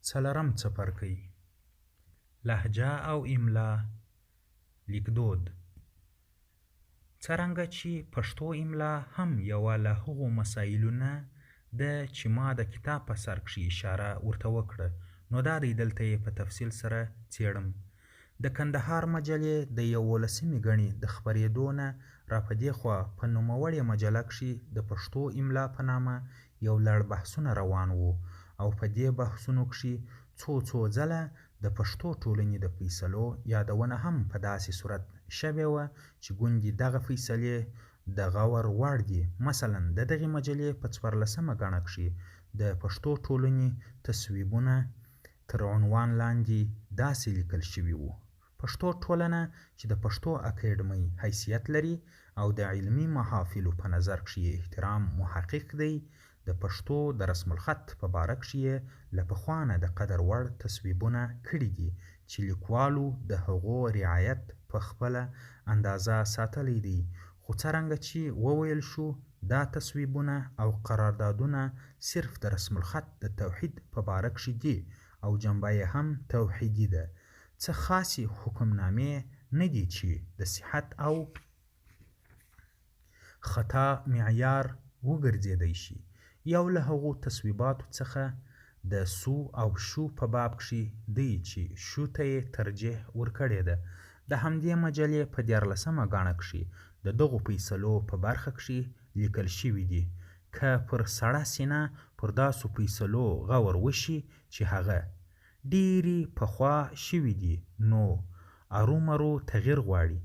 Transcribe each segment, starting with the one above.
څلورم څپرکی: لهجه او املا لیکدود. څرنګه چې پښتو املا هم یوه له هغو مسایلو نه ده چې ما د کتاب په سر کښې اشاره ورته وکړه، نو دا دی دلته یې په تفصیل سره څېړم. د کندهار مجلې د 11مې ګڼې د خپرېدو نه را په دې خوا په نوموړې مجله کښې د پښتو املا په نامه یو لړ بحثونه روان وو، او په دې بحثونو کښې څو ځله د پښتو ټولنې د فیصلو یادونه هم په داسې صورت شوې وه چې ګوندې دغه فیصلې د غور وړ دي. مثلا د دغې مجلې په 14مه ګڼه کښې د پښتو ټولنې تصویبونه تر عنوان لاندې داسې لیکل شوي وو: پښتو ټولنه چې د پښتو اکاډمۍ حیثیت لري او د علمي محافلو په نظر کښې احترام محقق دی، د پښتو د رسم الخط په باره کښې له پخوا نه د قدر وړ تصویبونه کړي دي چې لیکوالو د هغو رعایت په خپله اندازه ساتلی دی. خو څرنګه چې وویل شو، دا تصویبونه او قراردادونه صرف د رسم الخط د توحید په باره کښې دي او جنبه یې هم توحیدي ده. څه خاصې حکمنامې نه دي چې د صحت او خطا معیار وګرځېدی شي. یو له هغو تصویباتو څخه د سو او شو په باب کښې دی چې شو ته یې ترجیح ورکړې ده. د همدې مجلې په 14مه ګڼه کښې د دغو فیصلو په برخه کښې لیکل شوي دي: که پر سړه سینه پر داسو فیصلو غور وشي چې هغه ډېرې پخوا شوي دي، نو ارومرو تغییر غواړي،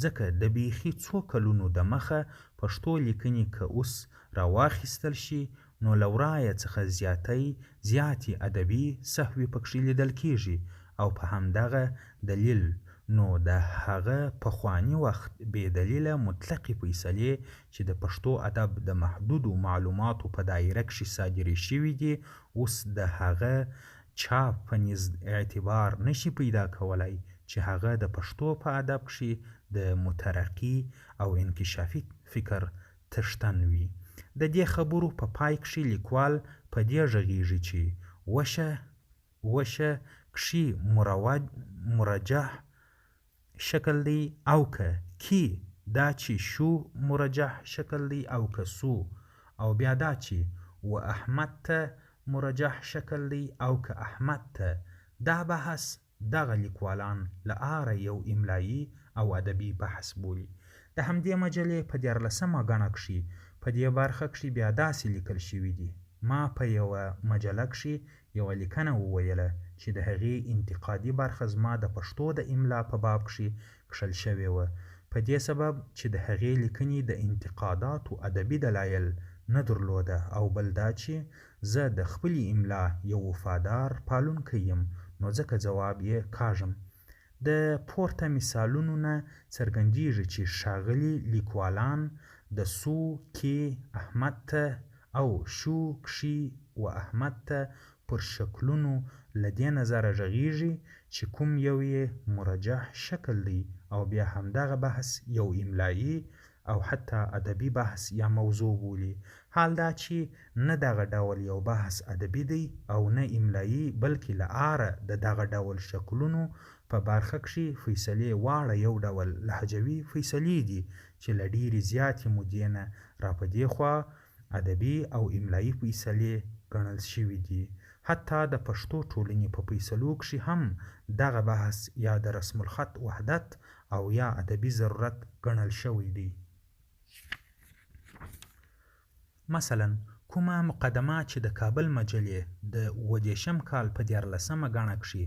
ځکه د بیخي څو کلونو د مخه پښتو لیکنې که اوس راواخیستل شي، نو له ورایه څخه زیاتې ادبي سهوې پکښې لیدل کېږي، او په همدغه دلیل نو د هغه پخواني وخت بې دلیله مطلقې فیصلې چې د پښتو ادب د محدودو معلوماتو په دایره کښې صادرې شوي دي، اوس د هغه چا په نزد اعتبار نشي پیدا کولی چې هغه د پښتو په ادب کښې د مترقي او انکشافي فکر څښتن وي. د دې خبرو په پای کښې لیکوال په دې غږېږي چې وشه کښې مرجح شکل دی او که کی، دا چې شو مرجح شکل دی او که سو، او بیا دا چې و احمد ته مرجح شکل دی او که احمد ته. دا بحث دغه لیکوالان له آره یو املایي او ادبي بحث بولي. د همدې مجلې په 14مه ګڼه کښې په دې برخه کښې بیا داسې لیکل شوي دي: ما په یوه مجله کښې یوه لیکنه وویله چې د هغې انتقادي برخه زما د پښتو د املا په باب کښې کښل شوې وه، په دې سبب چې د هغې لیکنې د انتقاداتو ادبي دلایل نه درلوده، او بل دا چې زه د خپلې املا یو وفادار پالونکی یم، نو ځکه ځواب یې کاږم. د پورته مثالونو نه څرګندېږي چې ښاغلي لیکوالان د سو کې احمد ته او شو کښې و احمد ته پر شکلونو له دې نظره غږېږي چې کوم یو یې مرجح شکل دی، او بیا همدغه بحث یو املایي او حتی ادبي بحث یا موضوع بولي. حال دا چې نه دغه ډول یو بحث ادبي دی او نه املایي، بلکې له آره د دغه ډول شکلونو په برخه کښې فیصلې واړه یو ډول لهجوي فیصلې دي چې له ډېرې زیاتې مودې نه را په دې خوا ادبي او املایي فیصلې ګڼل شوي دي. حتی د پښتو ټولنې په فیصلو کښې هم دغه بحث یا د رسم الخط وحدت او یا ادبي ضرورت ګڼل شوی دی. مثلا کومه مقدمه چې د کابل مجلې د 27 کال په 14مه ګڼه کښې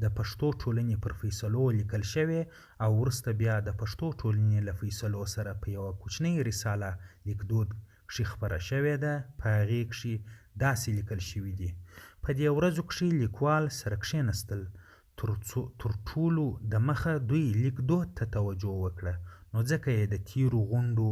د پښتو ټولنې پر فیصلو لیکل شوې، او وروسته بیا د پښتو ټولنې له فیصلو سره په یوه کوچنۍ رساله لیکدود کښې خپره شوې ده، په هغې کښې داسې لیکل شوي دي: په دې ورځو کښې لیکوال سره کښېنستل، تر ټولو د مخه دوی لیکدود ته توجه وکړه، نو ځکه یې د تېرو غونډو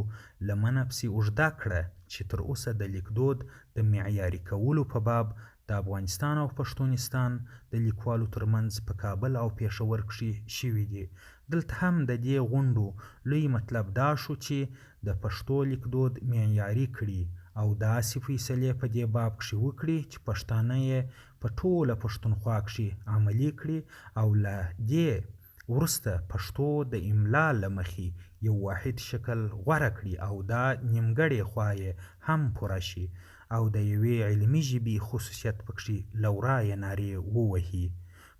لمنه پسې اوږده کړه چې تر اوسه د لیکدود د معیاري کولو په باب د افغانستان او پښتونستان د لیکوالو ترمنځ په کابل او پېښور کښې شوي دي. دلته هم د دې غونډو لوی مطلب دا شو چې د پښتو لیکدود معیاري کړي او داسې فیصلې په دې باب کښې وکړي چې پښتانه یې په ټوله پښتونخوا کښې عملي کړي او له دې وروسته پښتو د املا له مخې یو واحد شکل غوره کړي او دا نیمګړې خوا یې هم پوره شي او د یوې علمي ژبې خصوصیت پکښې له ورایه نارې ووهي.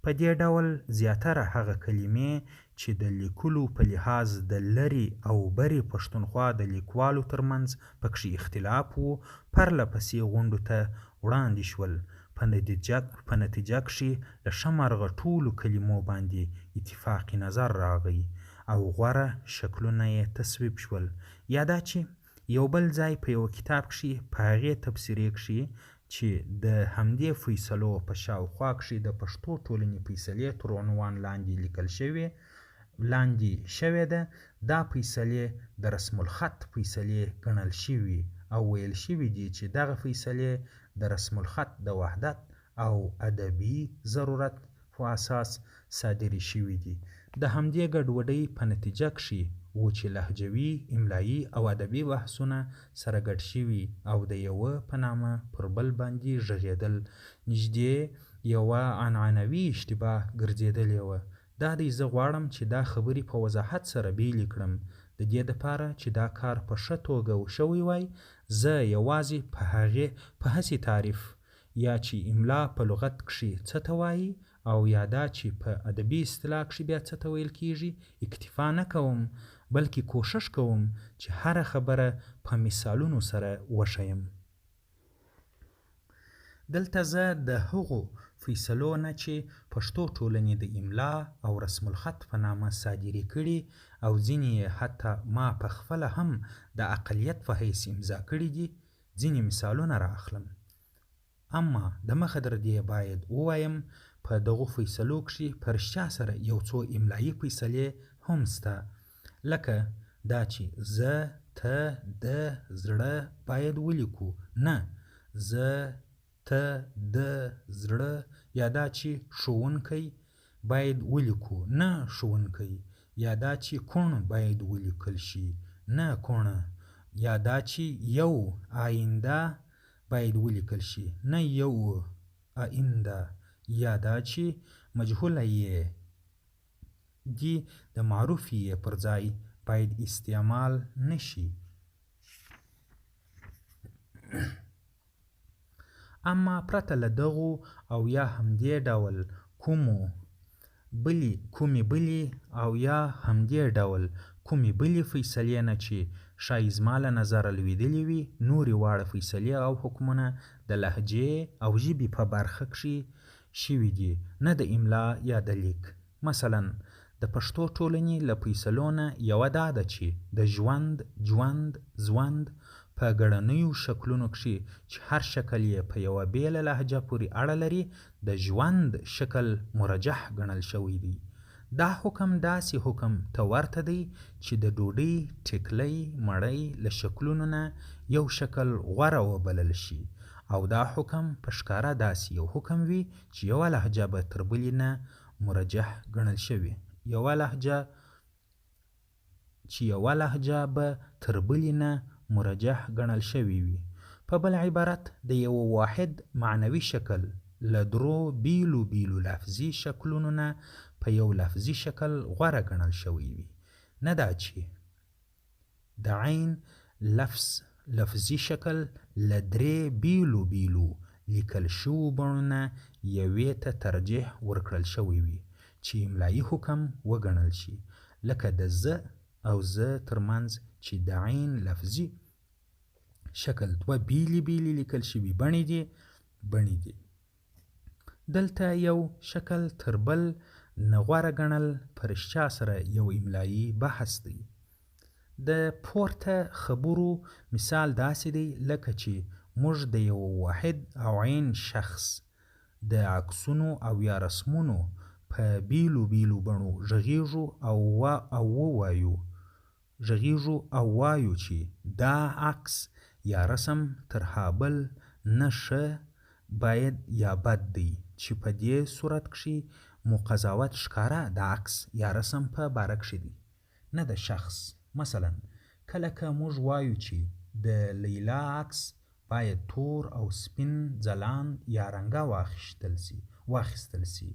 په دې ډول زیاتره هغه کلمې چې د لیکلو په لحاظ د لرې او برې پښتونخوا د لیکوالو ترمنځ پکښې اختلاف و پرله پسې غونډو ته وړاندې شول. په نتیجه کښې له ښه مرغه ټولو کلمو باندې اتفاقي نظر راغی او غوره شکلونه یې تصویب شول. یا دا چې یو بل ځای په یو کتاب کښې په هغې تبصرې کښې چې د همدې فیصلو په شاوخوا کښې د پښتو ټولنې فیصلې تر عنوان لاندې لیکل شوې ده، دا فیصلې د رسم الخط فیصلې ګڼل شوي او ویل شوي دي چې دغه فیصلې د رسم الخط د وحدت او ادبي ضرورت په اساس صادرې شوي دي. د همدې ګډوډۍ په نتیجه کښې و چې لهجوي، املایي او ادبي بحثونه سره ګډ شوي او د یوه په نامه پر بل باندې غږېدل نږدې یوه عنعنوي اشتباه ګرځېدلې وه. دا دی زه غواړم چې دا خبرې په وضاحت سره بیلې کړم. د دې دپاره چې دا کار په ښه توګه وشوی وای، زه یوازې په هسې تعریف یا چې املا په لغت کښې څه ته وایي او یا دا چې په ادبي اصطلاح کښې بیا څه ته ویل کېږي اکتفا نه کوم، بلکې کوښښ کوم چې هره خبره په مثالونو سره وښیم. دلته زه د هغو فیصلو نه چې پښتو ټولنې د املا او رسم الخط په نامه صادرې کړي او ځینې یې حتی ما په خپله هم د اقلیت په حیث امضا کړي دي ځینې مثالونه را اخلم. اما د مخه در دې باید ووایم په دغو فیصلو کښې په رښتیا سره یو څو املایي فیصلې هم سته، لکه دا چې زه، ته، ده، زړه باید ولیکو، نه زه، ته، ده، زړه. یا دا چې ښوونکی باید ولیکو، نه ښوونکی. یا دا چې کوڼ باید ولیکل شي، نه کوڼه. یا دا چې یو آینده باید ولیکل شي، نه یو آینده. یا دا چې مجهوله یې دي د معروف یې پر ځای باید استعمال نشي. اما پرته له دغو او یا همدې ډول کومې بلې او یا همدې ډول کومې بلې فیصلې نه چې ښایي زما له نظره لوېدلې وي، نورې واړه فیصلې او حکمونه د لهجې او ژبې په برخه کښې شوي دي، نه د املا یا د لیک. مثلا د پښتو ټولنې له فیصلو نه یوه دا ده چې د ژوند، ژوند، ځوند په ګړنیو شکلونو کښې چې هر شکل یې په یوه بېله لهجه پورې اړه لري د ژوند شکل مرجح ګڼل شوی دی. دا حکم داسې حکم ته ورته دی چې د ډوډۍ، ټیکلۍ، مړۍ له شکلونو نه یو شکل غوره وبلل شي او دا حکم په ښکاره داسې یو حکم وي چې یوه لهجه به تر بلې نه مرجح ګڼل شوې به تر بلې نه مرجح ګڼل شوی وي. په بل عبارت د یو واحد معنوي شکل له درو بیلو لفظي شکلونو نه په یو لفظي شکل غوره ګڼل شوی وي. نه دا چې د عین لفظي شکل له درې بیلو لیکل شوو بڼو نه یوې ته ترجیح ورکړل شوی وي چې املایي حکم وګڼل شي، لکه د زه او زه ترمنځ چې د عین لفظي شکل دوه بیلې لیکل شوي بڼې دي. دلته یو شکل تر بل نه غوره ګڼل په رښتیا سره یو املایي بحث دی. د پورته خبرو مثال داسې دی لکه چې موږ د یو واحد او عین شخص د عکسونو او یا رسمونو په بیلو بڼو غږیږو او وایو چې دا عکس یا رسم تر هابل نه ښه باید یا بد دی، چې په دې صورت کښې مو قضاوت ښکاره د عکس یا رسم په باره کښې دی، نه د شخص. مثلا کله که موږ وایو چې د لیلا عکس باید تور او سپین ځلاند یا رنګه واخیستل سي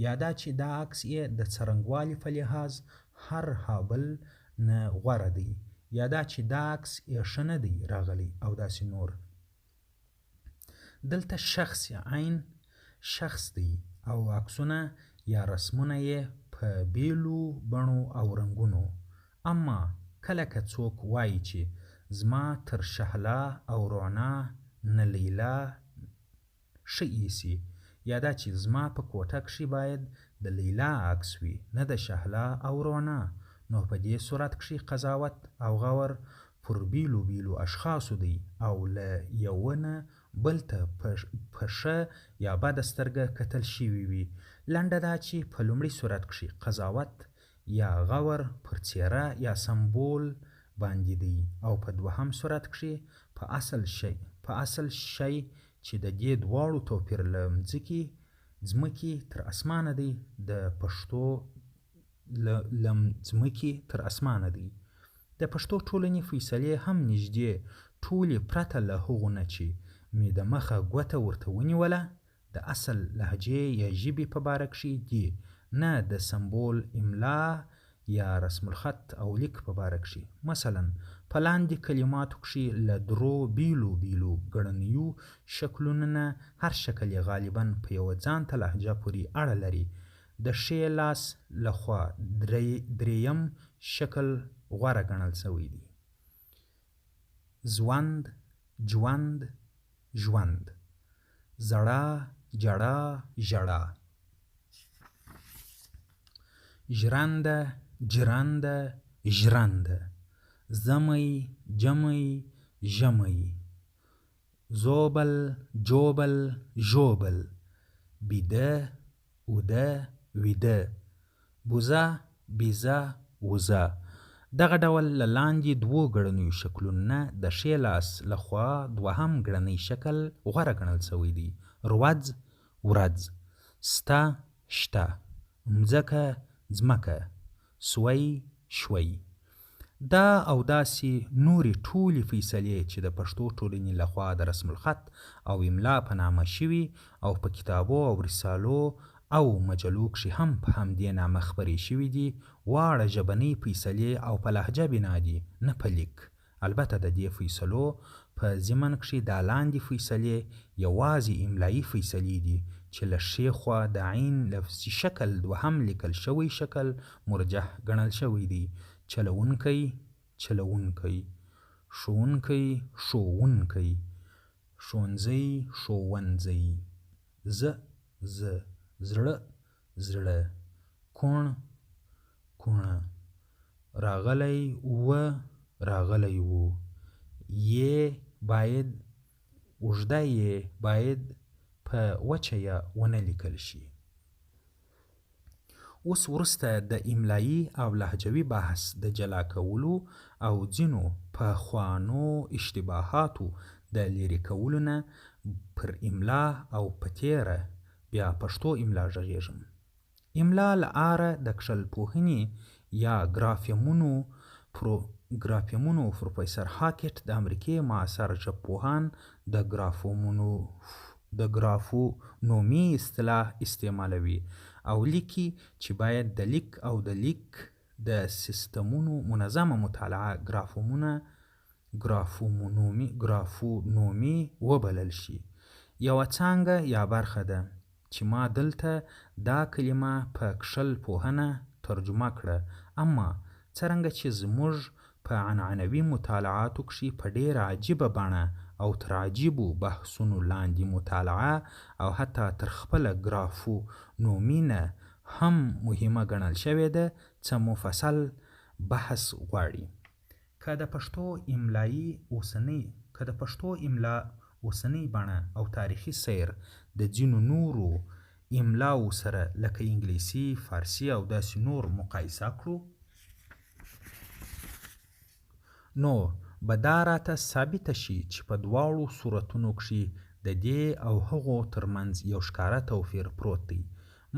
یا دا چې دا عکس یې د څرنګوالي په لحاظ هر هابل نه غوره دی یا دا چې دا عکس یې ښه نه دی راغلی او داسې نور. دلته شخص یا عین شخص دی او عکسونه یا رسمونه یې په بیلو بڼو او رنګونو. اما کله که څوک وایي چې زما تر شهلا او رعنا نه لیلا ښه ایسي یا دا چې زما په کوټه کښې باید د لیلا عکس وي نه د شهلا او رعنا، نو په دې صورت کښې قضاوت او غور پر بیلو بیلو اشخاصو دی او له یوه نه بل ته په ښه یا بده سترګه کتل شوي وي. لنډه دا چې په لومړي صورت کښې قضاوت یا غور پر څېره یا سمبول باندې دی او په دوهم صورت کښې په اصل شی چې د دې دواړو توپیر له ځمکې تر اسمانه دی د پښتو د پښتو ټولنې فیصلې هم نږدې ټولې پرته له هغو نه چې مې د مخه ګوته ورته ونیوله د اصل لهجې یا ژبې په باره کښې دي، نه د سمبول املا یا رسم الخط او لیک په باره کښې. مثلا په لاندې کلماتو کښې له درو بیلو ګړنیو شکلونو نه هر شکل یې غالبا په یوه ځانته لهجه پورې اړه لري. د ښي لاس لخوا دریم شکل غوره ګڼل شوی دی. ځوند، ژوند، ژوند، زړه، جړه، ژړه، ژرنده، جرنده، ژرنده، زمی، جمی، ژمی، زوبل، جوبل، ژوبل، بیده، اوده، ویده، بوزه، بیزه، وزه. دغه ډول له لاندې دوو ګړنیو شکلونو نه د ښي لاس لخوا دوهم ګړنی شکل غوره ګڼل شوی دی. روځ، ورځ، سته، شته، مځکه، ځمکه، سوی، شوی. دا او داسې نورې ټولې فیصلې چې د پښتو ټولنې لخوا د رسم الخط او املا په نامه شوي او په کتابو او رسالو او مجلو کښې هم په همدې نامه خپرې شوي دي، واړه ژبنۍ فیصلې او په لهجه بنا دي نه په لیک. البته د دې فیصلو په ضمن کښې دا لاندې فیصلې یوازې املایي فیصلې دي چې له ښې خوا د عین لفظي شکل دوهم لیکل شوی شکل مرجح ګڼل شوی دی. چلوونکی، چلوونکی، ښوونکی، ښوونکی، ښوونځی، ښوونځی، زه، زه، زړه، زړه، کوڼ، کوڼه، راغلی و، راغلی و، یې باید اوږده یې باید په وچه یې ونه لیکل شي. اوس وروسته د املایي او لهجوي بحث د جلا کولو او ځینو پخوانو اشتباهاتو د لرې کولو نه پر املا او په تېره بیا پښتو املا غږېږم. املا له آره د کښلپوهنې یا ګرافیمونو پروفیسر هاکټ د امریکې معاصر ژبپوهان د ګرافونومي اصطلاح استعمالوي او لیکي چې باید د لیک او د لیک د سیستمونو منظمه مطالعه ګرافونومي وبلل شي. یوه څانګه یا برخه ده چې ما دلته دا کلمه په کښلپوهنه ترجمه کړه، اما څرنګه چې زموږ په عنعنوي مطالعاتو کښې په ډېره عجیبه بڼه او تر عجیبو بحثونو لاندې مطالعه او حتی تر خپله ګرافونومي نه هم مهمه ګڼل شوې ده، څه مفصل بحث غواړي. که د پښتو املا اوسنۍ بڼه او تاریخي سیر د ځینو نورو املاو سره لکه انګلیسي، فارسي او داسې نور مقایسه کړو، نو به دا راته ثابته شي چې په دواړو صورتونو کښې د دې او هغو ترمنځ یو ښکاره توپیر پروت دی.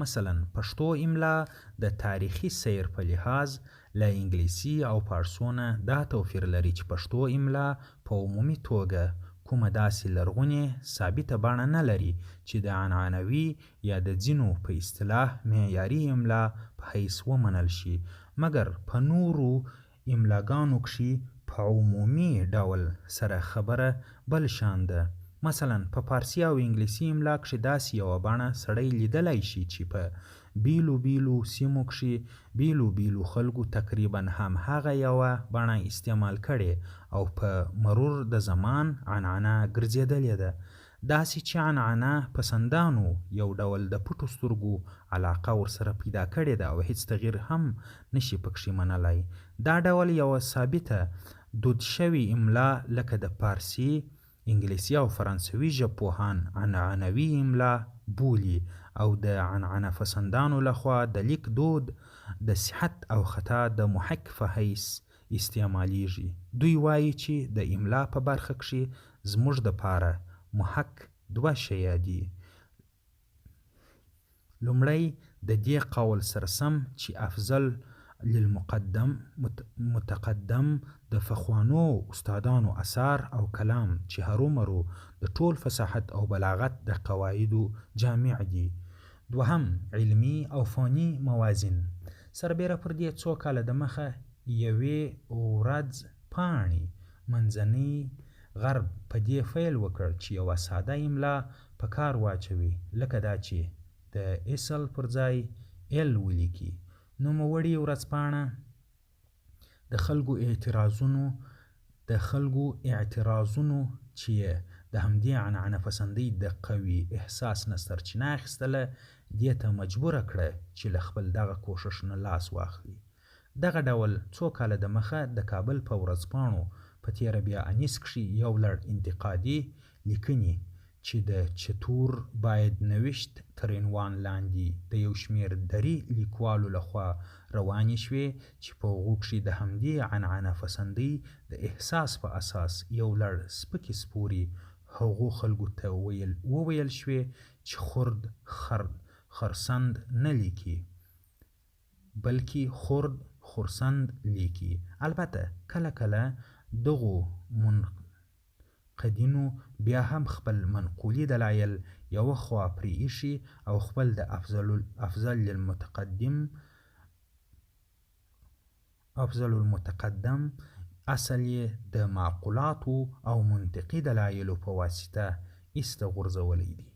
مثلا پښتو املا د تاریخي سیر په لحاظ له انګلیسي او فارسو نه دا توپیر لري چې پښتو املا په عمومي توګه کومه داسې لرغونې ثابته بڼه نه لري چې د عنعنوي یا د ځینو په اصطلاح معیاري املا په حیث ومنل شي، مګر په نورو املاګانو کښې په عمومي ډول سره خبره بل شان ده. مثلا په فارسي او انګلیسي املا کښې داسې یوه بڼه سړی لیدلی شي چې په بیلو بیلو سیمو کښې بیلو بیلو خلکو تقریبا همهغه یوه بڼه استعمال کړې او په مرور د زمان عنعنه ګرځېدلې ده. داسې چې عنعنه پسندانو یو ډول د پټو سترګو علاقه ورسره پیدا کړې ده او هیڅ تغییر هم نشي پکښې منلی. دا ډول یوه ثابته دود شوې املا لکه د فارسي، انګلیسي او فرانسوي ژبپوهان عنعنوي املا بولي او د عنعنه پسندانو لخوا د لیک دود د صحت او خطا د محک په حیث استعمالیږي. دوی وایي چې د املا په برخه کښې زموږ دپاره محک دوه شیه دي. لومړی د دې قول سره سم چې افضل متقدم د پخوانو استادانو اثار او کلام چې هرومرو د ټول فصاحت او بلاغت د قواعدو جامع دي. دوهم علمي او فاني موازین. سربیره پر دې څو کاله د مخه یوې ورځ پاڼې منځنی غرب په دې فیل وکړ چې یوه ساده املا په کار واچوي، لکه دا چې د اصل پر ځای ال ولیکي. نوموړې ورځپاڼه د خلکو اعتراضونو چې د همدې عنعنه پسندۍ د قوي احساس نه سرچینه اخیستله دې ته مجبوره کړه چې له خپل دغه کوښښ نه لاس واخلي. دغه ډول څو کاله د مخه د کابل په ورځپاڼو په تېره بیا انیس کښې یو لړ انتقادي لیکنې چې د چتور باید نوشت تر عنوان لاندې د یو شمېر دري لیکوالو لخوا روانې شوې چې په هغو کښې د همدې عنعنه پسندۍ د احساس په اساس یو لړ سپکې سپورې هغو خلکو ته وویل شوې چې خرسند نه لیکي بلکې خورسند لیکي. البته کله کله دغو منقدینو بیا هم خپل منقولي دلایل یوه خوا پرې ایښي او خپل د افضل المتقدم اصل یې د معقولاتو او منطقي دلایلو په واسطه ایسته غورځولی دی.